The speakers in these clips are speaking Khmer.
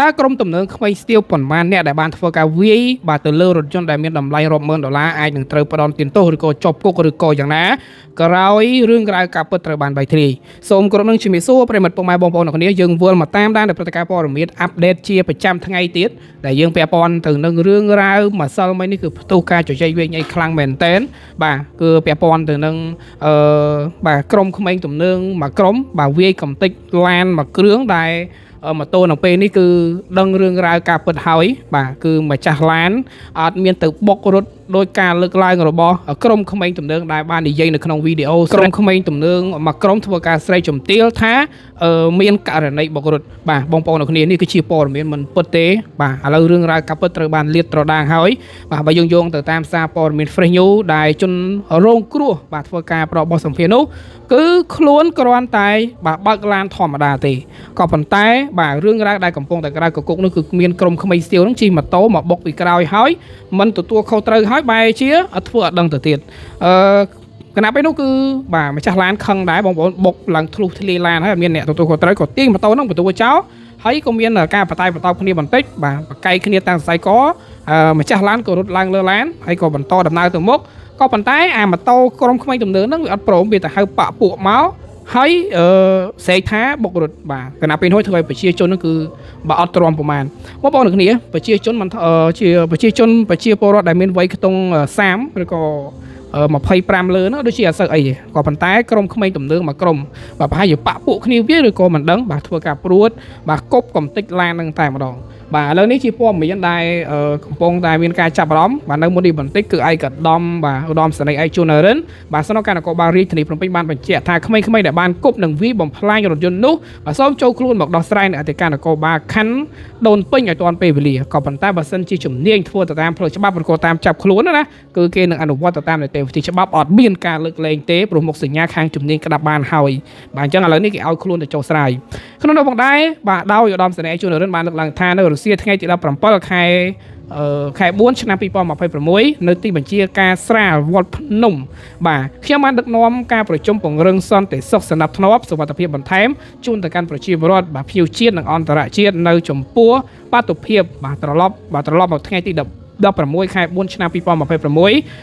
តើក្រុមទំនើងក្មេងស្ទាវប៉ុន្មានអ្នកដែលបានធ្វើការវាយបាទទៅលើរថយន្តដែលមានតម្លៃរាប់ម៉ឺនដុល្លារអាចនឹងត្រូវផ្ដន់ទានទោសឬក៏ជាប់គុកឬក៏យ៉ាងណាក្រោយរឿងរ៉ាវការពិតត្រូវបានបែកធ្លាយសូមគោរពនឹងជំរាបសួរប្រិយមិត្តពុកម៉ែបងប្អូនអ្នកនាងយើងវិលមកតាមដាននៅព្រឹត្តិការណ៍ព័ត៌មានអាប់ដេតជាប្រចាំថ្ងៃទៀតដែលយើងពាក់ព័ន្ធទៅនឹងរឿងរ៉ាវម្សិលមិញនេះគឺផ្ទុះការជជែកវាយញ៉ៃខ្លាំងមែនតែនបាទគឺពាក់ព័ន្ធទៅនឹងបាទក្រុមក្មេងទំនើងមួយក្រុមបាទវាយកំទេចឡានមួយគ្រឿងដែលម៉ូតូនៅពេលនេះគឺដឹងរឿងរ៉ាវការពិតហើយបាទគឺម្ចាស់ឡានអត់មានទៅបុករត់ដោយការលើកឡើងរបស់ក្រុមក្មេងទំនើងដែលបាននិយាយនៅក្នុងវីដេអូក្រុមក្មេងទំនើងមួយក្រុមធ្វើការស្រែកជំទាវថាមានករណីបុករត់បាទបងប្អូនអ្នកគ្នានេះគឺជាព័ត៌មានមិនពិតទេបាទឥឡូវរឿងរ៉ាវការពិតត្រូវបានលាតត្រដាងហើយបាទបើយើងយោងទៅតាមសារព័ត៌មាន Fresh News ដែលជនរងគ្រោះបាទធ្វើការប្របោះសម្ភារនោះគឺខ្លួនគ្រាន់តែបាទបើកឡានធម្មតាទេក៏ប៉ុន្តែបាទរឿងរ៉ាវដែលកំពុងតែក្រៅកគុកនោះគឺមានក្រុមក្មេងស្ទាវនោះជិះម៉ូតូមកបុកពីក្រោយហើយមិនទទួលខុសត្រូវហើយបែរជាអត់ធ្វើអត់ដឹងទៅទៀតគណៈពេលនោះគឺបាទម្ចាស់ឡានខឹងដែរបងប្អូនបុកឡើងធ្លុះធ្លាយឡានហើយអត់មានអ្នកទទួលខុសត្រូវក៏ទាញម៉ូតូនោះបន្ទោចោលហើយក៏មានការបតាយបតោបគ្នាបន្តិចបាទបកៃគ្នាតាំងសរសៃកម្ចាស់ឡានក៏រត់ឡើងលើឡានហើយក៏បន្តដំណើរទៅមុខក៏ប៉ុន្តែអាម៉ូតូក្រុមក្មេងទំនើងហ្នឹងវាអត់ព្រមវាទៅហៅបាក់ពួកមកហើយសេកថាបុករត់បាទគណៈពេលនោះធ្វើឲ្យប្រជាជនហ្នឹងគឺបើអត់ទ្រាំប្រមាណបងប្អូនអ្នកគ្នាប្រជាជនមិនជាប្រជាពលរដ្ឋដែលមានវ័យខ្ទង់30ឬក៏25លើនោះដូចជាអត់សូវអីទេក៏ប៉ុន្តែក្រុមក្មេងទំនើងមួយក្រុមបាទប្រហែលជាបាក់ពួកគ្នាវាឬក៏មិនដឹងបាទធ្វើការព្រួតបាទគប់កំទេចឡានហ្នឹងតែម្ដងបាទឥឡូវនេះជាព័ត៌មានដែលកំពុងតែមានការចាប់អារម្មណ៍បាទនៅមុននេះបន្តិចគឺឯកឧត្តមបាទឧត្តមសេនីយ៍ឯកជួននរិនបាទស្នងការនគរបាលរាជធានីភ្នំពេញបានបញ្ជាក់ថាក្មេងៗដែលបានគប់នឹងវាបំផ្លាញរថយន្តនោះបាទសូមចូលខ្លួនមកដោះស្រាយនៅអធិការនគរបាលខណ្ឌដូនពេញឲ្យទាន់ពេលវេលាក៏ប៉ុន្តែបើសិនជាជំនាញធ្វើទៅតាមផ្លូវច្បាប់ឬក៏តាមចាប់ខ្លួនណាគឺគេនឹងអនុវត្តទៅតាមនីតិវិធីច្បាប់អត់មានការលើកលែងទេព្រោះមុខសញ្ញាខាងជំនាញក្តាប់បានហើយបាទអញ្ចឹងឥឡូវនេះគេឲ្យខ្លួនទៅចុះស្រាយក្នុងនោះផងដែរបាទដោយឧត្តមសេនីយ៍ឯកជួននរិនបានលើកឡើងថានៅរុស្ស៊ីថ្ងៃទី17ខែ4ឆ្នាំ2026នៅទីបញ្ជាការស្រាលវត្តភ្នំបាទខ្ញុំបានដឹកនាំការប្រជុំពង្រឹងសន្តិសុខសណ្ដាប់ធ្នាប់សុវត្ថិភាពបន្ថែមជូនទៅកាន់ប្រជាពលរដ្ឋបាទភ្ញៀវជាតិនិងអន្តរជាតិនៅចំពោះបាតុភិបបាទត្រឡប់មកថ្ងៃទី16ខែ4ឆ្នាំ2026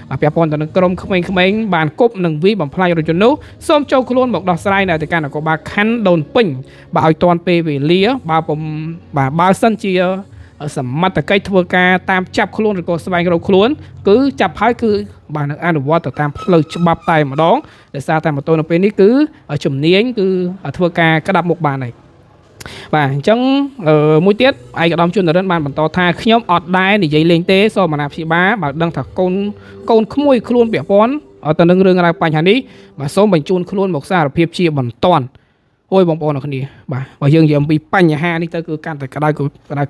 បាទពាក់ព័ន្ធទៅនឹងក្រុមក្មេងៗបានគប់នឹងវាយបំផ្លាញរថយន្តនោះសូមចូលខ្លួនមកដោះស្រាយនៅអធិការនគរបាលខណ្ឌដូនពេញបាទឲ្យទាន់ពេលវេលាបើសិនជាសមត្ថកិច្ចធ្វើការតាមចាប់ខ្លួនឬក៏ស្វែងរកខ្លួនគឺចាប់ហើយគឺបាទនឹងអនុវត្តទៅតាមផ្លូវច្បាប់តែម្ដងដោយសារតែម៉ូតូនៅពេលនេះគឺជំនាញគឺធ្វើការក្តាប់មុខបានហើយបាទអញ្ចឹងមួយទៀតឯកឧត្តមជួននរិនបានបន្តថាខ្ញុំអត់ដែរនិយាយលេងទេសូមអាណាព្យាបាលបើដឹងថាកូនក្មួយខ្លួនពាក់ព័ន្ធទៅនឹងរឿងរ៉ាវបញ្ហានេះបាទសូមបញ្ជូនខ្លួនមកសារភាពជាបន្ទាន់អូយបងប្អូនអរគ្នាបាទបើយើងនិយាយអំពីបញ្ហានេះទៅគឺកាន់តែក្តៅ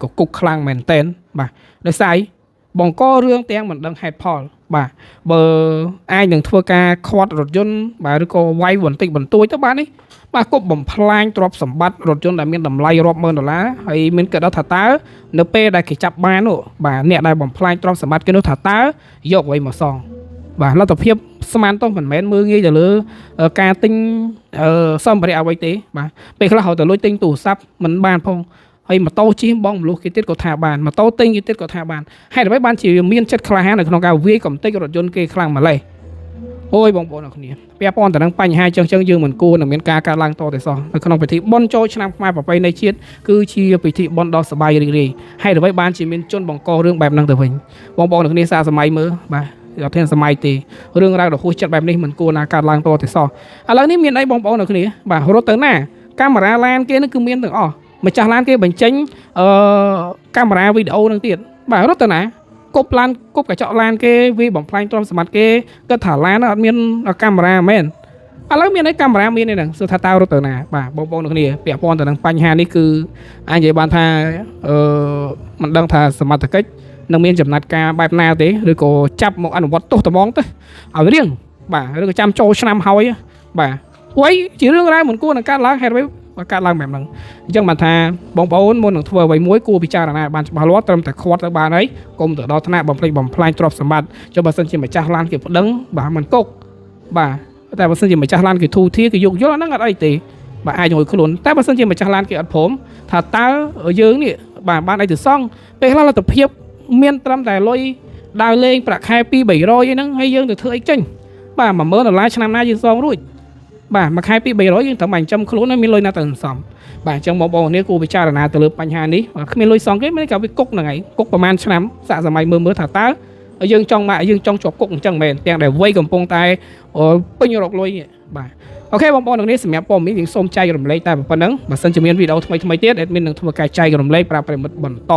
ក៏គុកខ្លាំងមែនតែនបាទដោយសារបង្ករឿងទាំងមិនដឹងហេតុផលបាទបើអាចនឹងធ្វើការខាត់រថយន្តបាទឬក៏វាយបន្តិចបន្តួចទៅបាទនេះបាទគប់បំផ្លាញទ្រព្យសម្បត្តិរថយន្តដែលមានតម្លៃរាប់ម៉ឺនដុល្លារហើយមានគិតថាតើនៅពេលដែលគេចាប់បាននោះបាទអ្នកដែលបំផ្លាញទ្រព្យសម្បត្តិគេនោះថាតើយកអ្វីមកសងបាទលទ្ធភាពស្មានទោសមិនមែនមើលងាយទៅលើការទិញសម្ភារៈអ្វីទេបាទពេលខ្លះhọទៅលួចទិញទូរស័ព្ទមិនបានផងហើយម៉ូតូជិះបងមលុះគេទៀតក៏ថាបានម៉ូតូទិញគេទៀតក៏ថាបានហេតុអ្វីបានជាមានចិត្តក្លាហាននៅក្នុងការវាយកំទេចរថយន្តគេខ្លាំងម្ល៉េះអូយបងប្អូនអរគ្នាពាក់ព័ន្ធទៅនឹងបញ្ហាចឹងយើងមិនគួរនឹងមានការកាត់ឡើងតទៅសោះនៅក្នុងពិធីបុណ្យចូលឆ្នាំខ្មែរប្រពៃណីជាតិគឺជាពិធីបុណ្យដ៏សប្បាយរីករាយហេតុអ្វីបានជាមានជនបង្ករឿងបែបហ្នឹងទៅវិញបងប្អូនអរគ្នាសាកសម័យមើលបាទអត់ធានសម័យទេរឿងរ៉ាវដ៏ហួសចិត្តបែបនេះមិនគួរណាកាត់ឡើងតទៅសោះឥឡូវនេះមានអីបងប្អូនអរគ្នាបាទរត់ទៅណាកាមេរ៉ាឡានគេនឹងគឺមានទាំងអស់ម្ចាស់ឡានគេបញ្ចេញកាមេរ៉ាវីដេអូនឹងទៀតបាទរត់ទៅណាគប់កញ្ចក់ឡានគេវាបំផ្លាញទ្រព្យសម្បត្តិគេគិតថាឡានអត់មានកាមេរ៉ាមែនឥឡូវមានអីកាមេរ៉ាមានហ្នឹងសួរថាតើរត់ទៅណាបាទបងប្អូនគ្នាពាក់ព័ន្ធទៅនឹងបញ្ហានេះគឺអាចនិយាយបានថាមិនដឹងថាសមត្ថកិច្ចនឹងមានចំណាត់ការបែបណាទេឬក៏ចាប់មកអនុវត្តទោសត្មងទៅឲ្យរៀងបាទឬក៏ចាំចូលឆ្នាំហើយបាទព្រោះជារឿងរ៉ាវមិនគួរនឹងកាត់ឡើងហេតុអ្វីកាត់ឡើងបែបហ្នឹងអញ្ចឹងបានថាបងប្អូនមុននឹងធ្វើអ្វីមួយគួរពិចារណាបានច្បាស់លាស់ត្រឹមតែខាត់ទៅបានហើយកុំទៅដល់ថ្នាក់បំផ្លាញទ្រព្យសម្បត្តិចុះបើសិនជាម្ចាស់ឡានគេប្តឹងបាទមិនគុកបាទតែបើសិនជាម្ចាស់ឡានគេធូរធារគេយកយល់អាហ្នឹងអត់អីទេបាទអាចងុយខ្លួនតែបើសិនជាម្ចាស់ឡានគេអត់ព្រមថាតើយើងនេះ បាទបានអីទៅសងពេលខ្លះលទ្ធភាពមានត្រឹមតែលុយដើរលេងប្រាក់ខែ2-300អីហ្នឹងហើយយើងទៅធ្វើអីចេញបាទ$10000ឆ្នាំណាយើងសងរួចបាទមួយខែ2-300យើងត្រូវបាញ់ចំខ្លួនហើយមានលុយណាទៅសន្សំបាទអញ្ចឹងបងប្អូននេះគួរពិចារណាទៅលើបញ្ហានេះគ្មានលុយសងគេមិនក៏វាគុកហ្នឹងហើយគុកប្រហែលឆ្នាំសាកសម័យមើលថាតើយើងចង់មកយើងចង់ជាប់គុកអញ្ចឹងមែនទាំងដែលវ័យកំពុងតែពេញរកលុយបាទអូខេបងប្អូនទាំងនេះសម្រាប់ព័ត៌មានយើងសូមចែករំលែកតែប៉ុណ្្នឹងបើសិនជាមានវីដេអូថ្មីទៀត admin នឹងធ្វើការចែករំលែកប្រាប់ប្រិមិត្តបន្ត